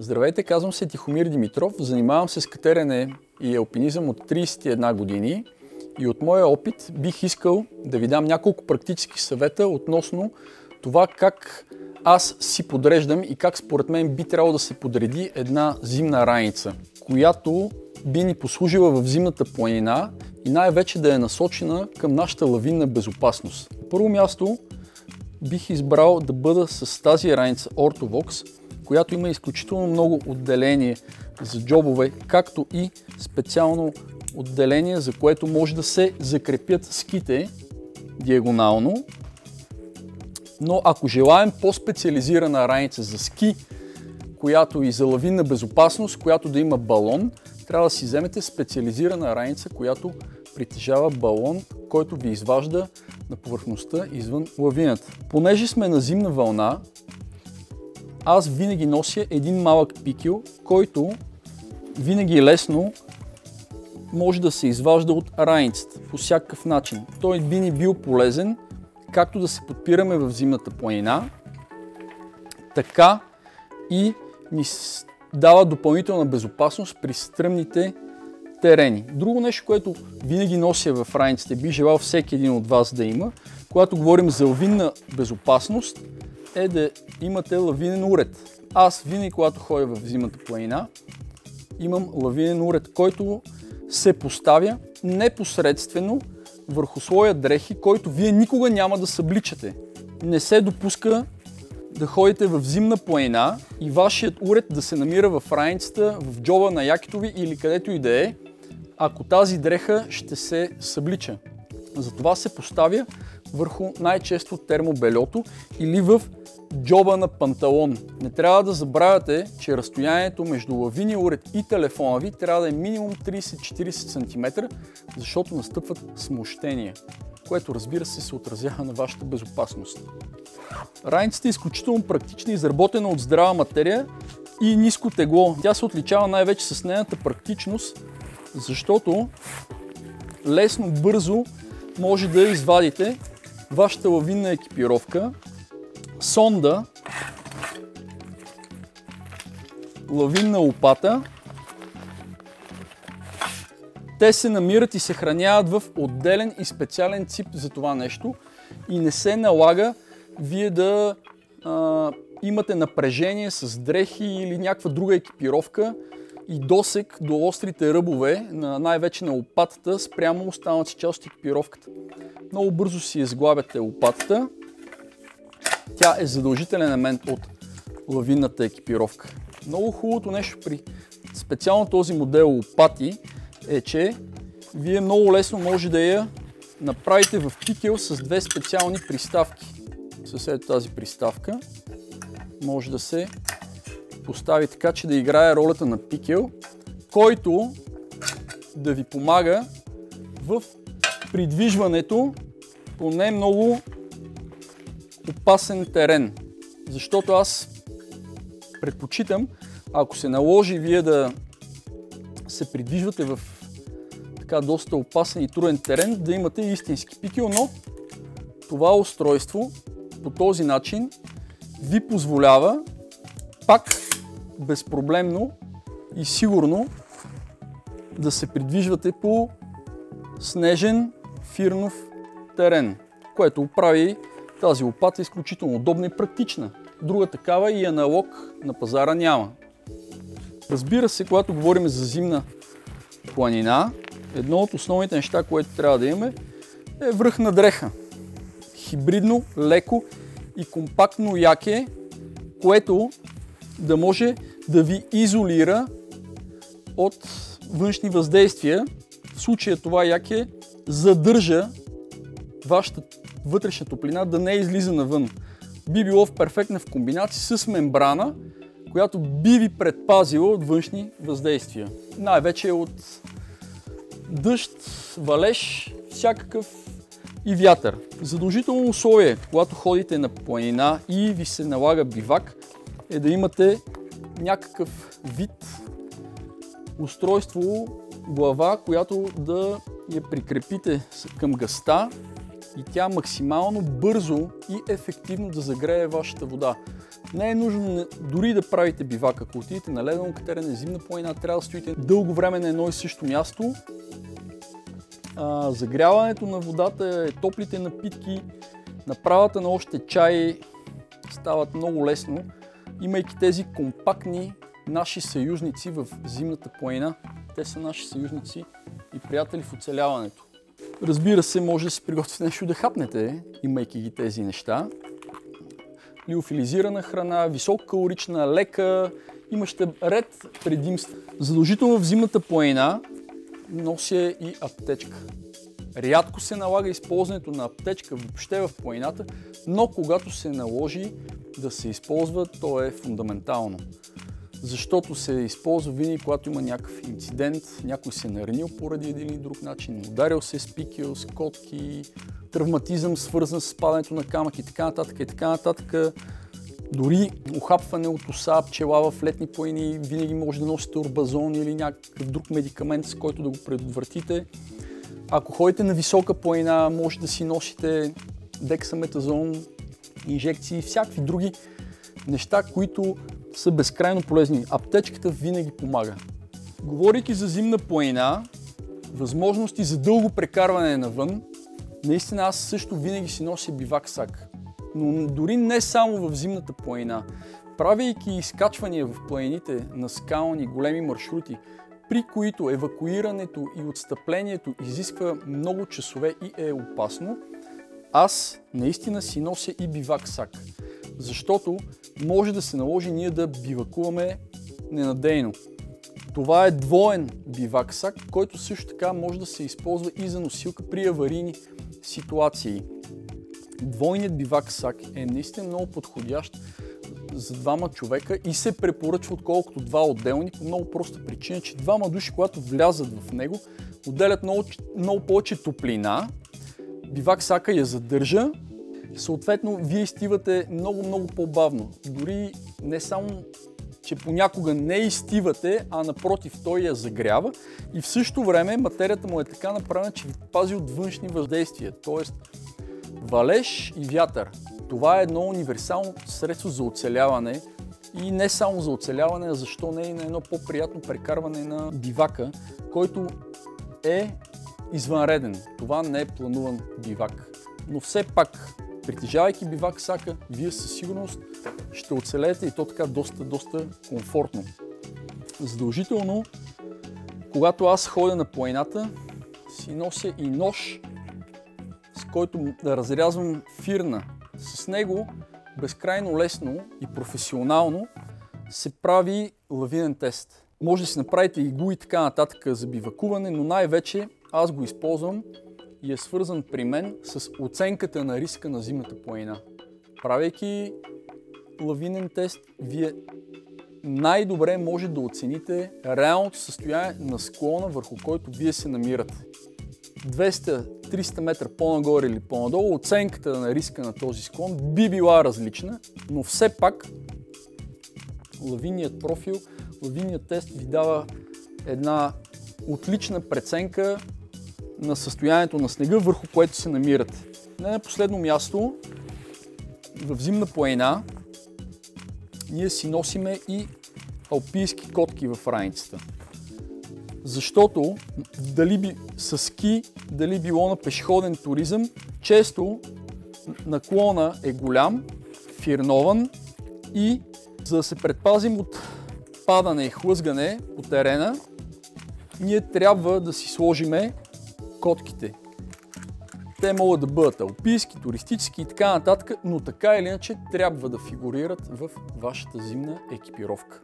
Здравейте, казвам се Тихомир Димитров, занимавам се с катерене и алпинизъм от 31 години и от моя опит бих искал да ви дам няколко практически съвета относно това как аз си подреждам и как според мен би трябвало да се подреди една зимна раница, която би ни послужила в зимната планина и най-вече да е насочена към нашата лавинна безопасност. На първо място бих избрал да бъда с тази раница Ortovox, която има изключително много отделение за джобове, както и специално отделение, за което може да се закрепят ските диагонално. Но ако желаем по-специализирана раница за ски, която и за лавинна безопасност, която да има балон, трябва да си вземете специализирана раница, която притежава балон, който ви изважда на повърхността извън лавината. Понеже сме на зимна вълна, аз винаги нося един малък пикел, който винаги лесно може да се изважда от раницата по всякакъв начин. Той би ни бил полезен както да се подпираме в зимната планина, така и ни дава допълнителна безопасност при стръмните терени. Друго нещо, което винаги нося в раниците, би желал всеки един от вас да има, когато говорим за лавинна безопасност, е да имате лавинен уред. Аз винаги, когато ходя в зимната планина, имам лавинен уред, който се поставя непосредствено върху слоя дрехи, който вие никога няма да събличате. Не се допуска да ходите в зимна планина и вашият уред да се намира в раницата, в джоба на якито ви или където и да е, ако тази дреха ще се съблича. Затова се поставя върху най-често термобельото или в джоба на панталон. Не трябва да забравяте, че разстоянието между лавиния уред и телефона ви трябва да е минимум 30-40 см, защото настъпват смущения, което разбира се отразява на вашата безопасност. Раницата е изключително практична, изработена от здрава материя и ниско тегло. Тя се отличава най-вече с нейната практичност, защото лесно, бързо може да извадите вашата лавинна екипировка, сонда, лавинна лопата. Те се намират и се храняват в отделен и специален цип за това нещо и не се налага вие да имате напрежение с дрехи или някаква друга екипировка и досег до острите ръбове, най-вече на лопатата, спрямо останалата част от екипировката. Много бързо си изглабяте лопатата. Тя е задължителен елемент от лавинната екипировка. Много хубавото нещо при специално този модел лопати е, че вие много лесно може да я направите в пикел с две специални приставки. С ето тази приставка може да се постави така, че да играе ролята на пикел, който да ви помага в придвижването по не много опасен терен. Защото аз предпочитам, ако се наложи вие да се придвижвате в така доста опасен и труден терен, да имате истински пикел, но това устройство по този начин ви позволява пак безпроблемно и сигурно да се придвижвате по снежен фирнов терен, което прави тази лопата изключително удобна и практична. Друга такава и аналог на пазара няма. Разбира се, когато говорим за зимна планина, едно от основните неща, което трябва да имаме, е връхна дреха. Хибридно, леко и компактно яке, което да може да ви изолира от външни въздействия. В случая това яке задържа вашата вътрешна топлина да не излиза навън. Би било перфектна в комбинация с мембрана, която би ви предпазила от външни въздействия. Най-вече от дъжд, валеж, всякакъв и вятър. Задължително условие, когато ходите на планина и ви се налага бивак, е да имате някакъв вид устройство, глава, която да я прикрепите към гъста и тя максимално бързо и ефективно да загрее вашата вода. Не е нужно дори да правите бивак. Ако отидете на ледено катерене, зимна планина, трябва да стоите дълго време на едно и също място. Загряването на водата, топлите напитки, направата на още чай стават много лесно, имайки тези компактни наши съюзници в зимната планина. Те са наши съюзници и приятели в оцеляването. Разбира се, може да си приготвите нещо да хапнете, имайки ги тези неща. Лиофилизирана храна, висококалорична, лека, имаща ред предимства. Задължително в зимната планина нося и аптечка. Рядко се налага използването на аптечка въобще в планината, но когато се наложи да се използва, то е фундаментално. Защото се използва винаги, когато има някакъв инцидент, някой се е наранил поради един или друг начин, ударил се с пикел, с котки, травматизъм свързан с падането на камък и така нататък и така нататък. Дори ухапване от оса, пчела в летни планини, винаги може да носите орбазон или някакъв друг медикамент, с който да го предотвратите. Ако ходите на висока планина, може да си носите дексаметазон, инжекции, всякакви други неща, които са безкрайно полезни. Аптечката винаги помага. Говорейки за зимна планина, възможности за дълго прекарване навън, наистина аз също винаги си нося бивак сак. Но дори не само в зимната планина. Правейки изкачвания в планините на скални големи маршрути, при които евакуирането и отстъплението изисква много часове и е опасно, аз наистина си нося и бивак сак. Защото може да се наложи ние да бивакуваме ненадейно. Това е двоен бивак сак, който също така може да се използва и за носилка при аварийни ситуации. Двойният бивак сак е наистина много подходящ за двама човека и се препоръчва отколкото два отделни по много проста причина, че двама души, когато влязат в него, отделят много повече топлина, бивак сака я задържа, съответно вие изстивате много по-бавно. Дори не само, че понякога не изстивате, а напротив той я загрява и в същото време материята му е така направена, че ви пази от външни въздействия, т.е. валеж и вятър. Това е едно универсално средство за оцеляване и не само за оцеляване, а защо не и на едно по-приятно прекарване на бивака, който е извънреден. Това не е плануван бивак. Но все пак, притежавайки бивак сака, вие със сигурност ще оцелеете и то така доста комфортно. Задължително, когато аз ходя на планината, си нося и нож, с който да разрязвам фирна. С него безкрайно лесно и професионално се прави лавинен тест. Може да си направите игли и така нататък за бивакуване, но най-вече аз го използвам и е свързан при мен с оценката на риска на зимната планина. Правейки лавинен тест, вие най-добре може да оцените реалното състояние на склона, върху който вие се намирате. 200-300 метра по-нагоре или по-надолу, оценката на риска на този склон би била различна, но все пак лавинният профил, лавинният тест ви дава една отлична преценка на състоянието на снега, върху което се намирате. Не на последно място, в зимна планина ние си носиме и алпийски котки в раницата. Защото дали с ски, дали било на пешеходен туризъм, често наклона е голям, фирнован и за да се предпазим от падане и хлъзгане по терена, ние трябва да си сложиме котките. Те могат да бъдат алпийски, туристически и така нататък, но така или иначе трябва да фигурират в вашата зимна екипировка.